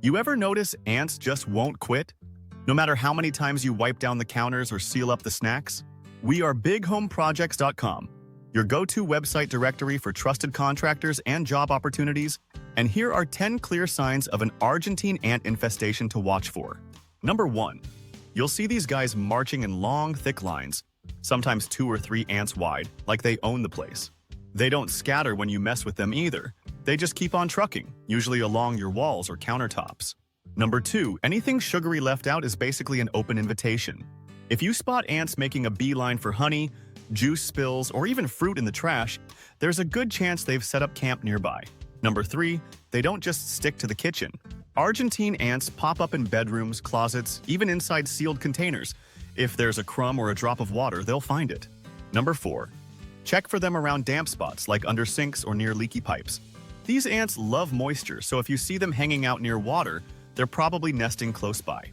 You ever notice ants just won't quit? No matter how many times you wipe down the counters or seal up the snacks? We are bighomeprojects.com, your go-to website directory for trusted contractors and job opportunities, and here are 10 clear signs of an Argentine ant infestation to watch for. Number 1. You'll see these guys marching in long, thick lines, sometimes 2 or 3 ants wide, like they own the place. They don't scatter when you mess with them either. They just keep on trucking, usually along your walls or countertops. Number 2, anything sugary left out is basically an open invitation. If you spot ants making a beeline for honey, juice spills, or even fruit in the trash, there's a good chance they've set up camp nearby. Number 3, they don't just stick to the kitchen. Argentine ants pop up in bedrooms, closets, even inside sealed containers. If there's a crumb or a drop of water, they'll find it. Number 4, check for them around damp spots like under sinks or near leaky pipes. These ants love moisture, so if you see them hanging out near water, they're probably nesting close by.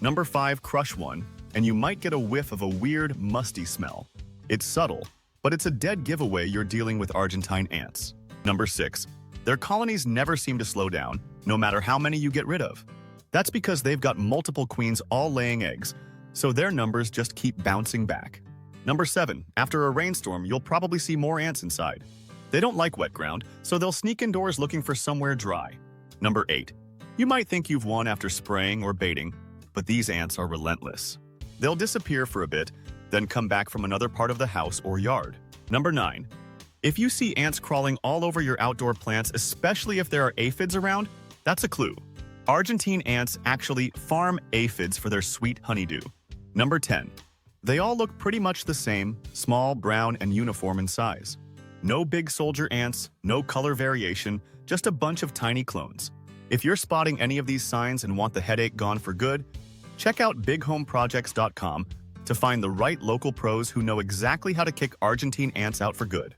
Number 5, crush one, and you might get a whiff of a weird, musty smell. It's subtle, but it's a dead giveaway you're dealing with Argentine ants. Number 6, their colonies never seem to slow down, no matter how many you get rid of. That's because they've got multiple queens all laying eggs, so their numbers just keep bouncing back. Number 7, after a rainstorm, you'll probably see more ants inside. They don't like wet ground, so they'll sneak indoors looking for somewhere dry. Number 8, you might think you've won after spraying or baiting, but these ants are relentless. They'll disappear for a bit, then come back from another part of the house or yard. Number 9, if you see ants crawling all over your outdoor plants, especially if there are aphids around, that's a clue. Argentine ants actually farm aphids for their sweet honeydew. Number 10, they all look pretty much the same, small, brown, and uniform in size. No big soldier ants, no color variation, just a bunch of tiny clones. If you're spotting any of these signs and want the headache gone for good, check out bighomeprojects.com to find the right local pros who know exactly how to kick Argentine ants out for good.